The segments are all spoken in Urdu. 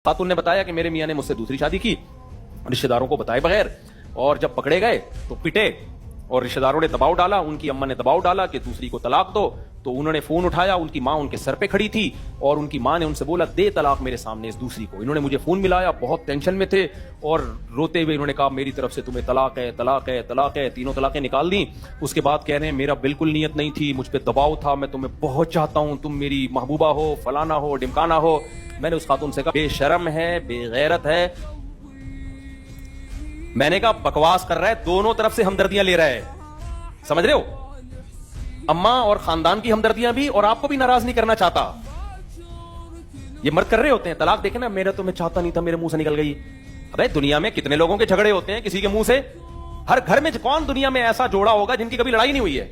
خاتون نے بتایا کہ میرے میاں نے مجھ سے دوسری شادی کی رشتہ داروں کو بتائے بغیر، اور جب پکڑے گئے تو پٹے، اور رشتہ داروں نے دباؤ ڈالا، ان کی اماں نے دباؤ ڈالا کہ دوسری کو طلاق دو، تو انہوں نے فون اٹھایا، ان کی ماں ان کے سر پہ کھڑی تھی اور ان کی ماں نے ان سے بولا دے طلاق میرے سامنے اس دوسری کو۔ انہوں نے مجھے فون ملایا، بہت ٹینشن میں تھے اور روتے ہوئے انہوں نے کہا میری طرف سے تمہیں طلاق ہے، طلاق ہے، طلاق ہے، تینوں طلاقیں نکال دیں۔ اس کے بعد کہہ رہے ہیں میرا بالکل نیت نہیں تھی، مجھ پہ دباؤ تھا، میں تمہیں بہت چاہتا ہوں، تم میری محبوبہ ہو، فلانا ہو، ڈمکانا ہو۔ میں نے اس خاتون سے کہا بے شرم ہے، بے غیرت ہے۔ میں نے کہا بکواس کر رہا ہے، دونوں طرف سے ہمدردیاں لے رہا ہے، سمجھ رہے ہو؟ اماں اور خاندان کی ہمدردیاں بھی، اور آپ کو بھی ناراض نہیں کرنا چاہتا۔ یہ مرد کر رہے ہوتے ہیں طلاق، دیکھیں نا، میرا تو میں چاہتا نہیں تھا، میرے منہ سے نکل گئی۔ ابے دنیا میں کتنے لوگوں کے جھگڑے ہوتے ہیں کسی کے منہ سے، ہر گھر میں کون دنیا میں ایسا جوڑا ہوگا جن کی کبھی لڑائی نہیں ہوئی ہے؟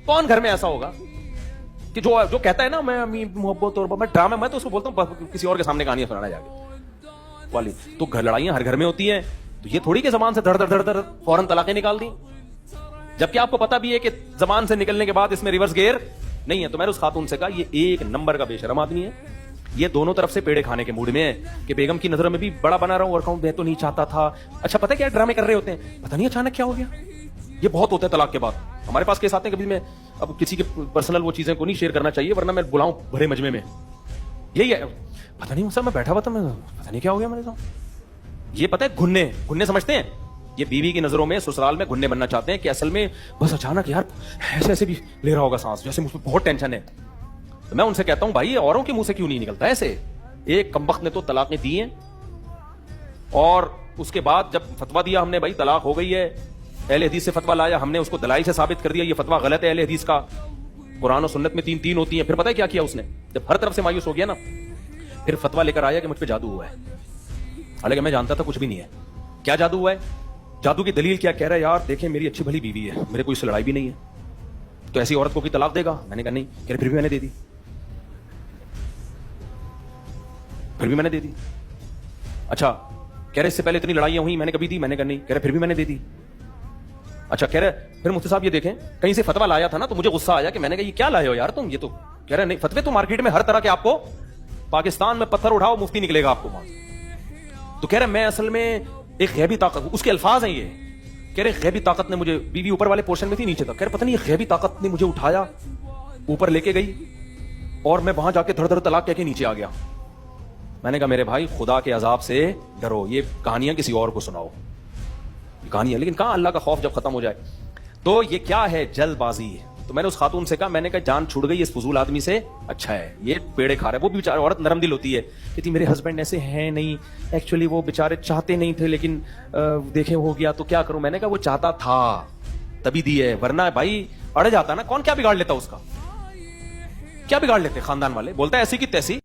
کون گھر میں ایسا ہوگا کہ جو کہتا ہے نا میں امی محبت اور میں ڈرامہ، میں تو اس کو بولتا ہوں کسی اور کے سامنے کہانیاں سنانا جا کے والی، تو گھر لڑائیاں ہر گھر میں ہوتی ہیں، تو یہ تھوڑی کہ زبان سے دھڑ دھڑ دھڑ دھڑ فوراً طلاقیں نکال دیں، جبکہ آپ کو پتا بھی ہے کہ زبان سے نکلنے کے بعد اس میں ریورس گیئر نہیں ہے۔ تو میں نے اس خاتون سے کہا یہ ایک نمبر کا بے شرم آدمی ہے، یہ دونوں طرف سے پیڑے کھانے کے موڈ میں ہے کہ بیگم کی نظروں میں بھی بڑا بنا رہا ہوں اور کہوں میں تو نہیں چاہتا تھا۔ اچھا پتہ کیا ڈرامے کر رہے ہوتے ہیں، پتہ نہیں اچانک کیا ہو گیا۔ یہ بہت ہوتا ہے طلاق کے بعد، ہمارے پاس کیس آتے ہیں، کبھی میں اب کسی کے پرسنل وہ چیزیں کو نہیں شیئر کرنا چاہیے ورنہ میں بلاؤں بھرے مجمع میں، یہی ہے پتہ نہیں صاحب میں بیٹھا ہوا تھا، میں پتہ نہیں کیا ہو گیا میرے ساتھ۔ یہ پتہ ہے گھننے سمجھتے ہیں، یہ بیوی کی نظروں میں سسرال میں گھننے بننا چاہتے ہیں کہ اصل میں بس اچانک یار ایسے ایسے بھی لے رہا ہوگا سانس، جیسے مجھ پہ بہت ٹینشن ہے۔ تو میں ان سے کہتا ہوں بھائی اوروں کے منہ سے کیوں نہیں نکلتا ایسے؟ ایک کمبخت نے تو طلاقیں دی ہیں، اور اس کے بعد جب فتویٰ دیا ہم نے بھائی طلاق ہو گئی ہے، اہل حدیث سے فتویٰ لایا ہم نے، اس کو دلائل سے ثابت کر دیا یہ فتویٰ غلط ہے اہل حدیث کا، قرآن و سنت میں تین ہوتی ہیں۔ پھر پتہ ہے کیا کیا اس نے، جب ہر طرف سے مایوس ہو گیا نا، پھر فتویٰ لے کر آیا کہ مجھ پہ جادو ہوا ہے، حالانکہ میں جانتا تھا کچھ بھی نہیں ہے۔ کیا جادو ہوا ہے؟ جادو کی دلیل کیا؟ کہہ رہا ہے یار دیکھیں میری اچھی بھلی بیوی ہے، میرے کوئی اس سے لڑائی بھی نہیں ہے، تو ایسی عورت کو کوئی طلاق دے گا؟ میں نے کہا نہیں۔ کہہ رہے پھر بھی میں نے دے دی، پھر بھی میں نے دے دی۔ اچھا کہہ رہے اس سے پہلے اتنی لڑائیاں ہوئی، میں نے کبھی دی؟ میں نے کہا نہیں۔ کہہ رہے پھر بھی میں نے دے دی۔ اچھا کہہ رہے پھر مفتی صاحب یہ دیکھیں کہیں سے فتویٰ لایا تھا نا، تو مجھے غصہ آیا کہ میں نے کہا یہ کیا لائے ہو یار تم، یہ تو کہہ رہے نہیں فتوے تو مارکیٹ میں ہر طرح کے، آپ کو پاکستان میں پتھر اٹھاؤ مفتی نکلے گا آپ کو وہاں۔ تو کہہ رہے میں اصل میں ایک غیبی طاقت، اس کے الفاظ ہیں یہ، کہہ رہے غیبی طاقت نے مجھے، بیوی اوپر والے پورشن میں تھی نیچے تھا، کہہ رہے پتہ نہیں یہ غیبی طاقت نے مجھے اٹھایا اوپر لے کے گئی اور میں وہاں جا کے دھڑ دھڑ طلاق کہہ کے نیچے آ گیا۔ میں نے کہا میرے بھائی خدا کے عذاب سے ڈرو، یہ کہانیاں کسی اور کو سناؤ، یہ کہانیاں، لیکن کہاں اللہ کا خوف جب ختم ہو جائے تو یہ کیا ہے جلد بازی۔ تو میں نے اس خاتون سے کہا، میں نے کہا جان چھوٹ گئی اس فضول آدمی سے، اچھا ہے یہ پیڑے کھا رہا ہے۔ وہ بھی بیچارہ عورت نرم دل ہوتی ہے، کہتی میرے ہسبینڈ ایسے ہیں نہیں، ایکچولی وہ بیچارے چاہتے نہیں تھے لیکن دیکھیں ہو گیا تو کیا کروں۔ میں نے کہا وہ چاہتا تھا تبھی دی ہے، ورنہ بھائی اڑ جاتا نا، کون کیا بگاڑ لیتا اس کا، کیا بگاڑ لیتے خاندان والے، بولتا ہے ایسی کی تیسی۔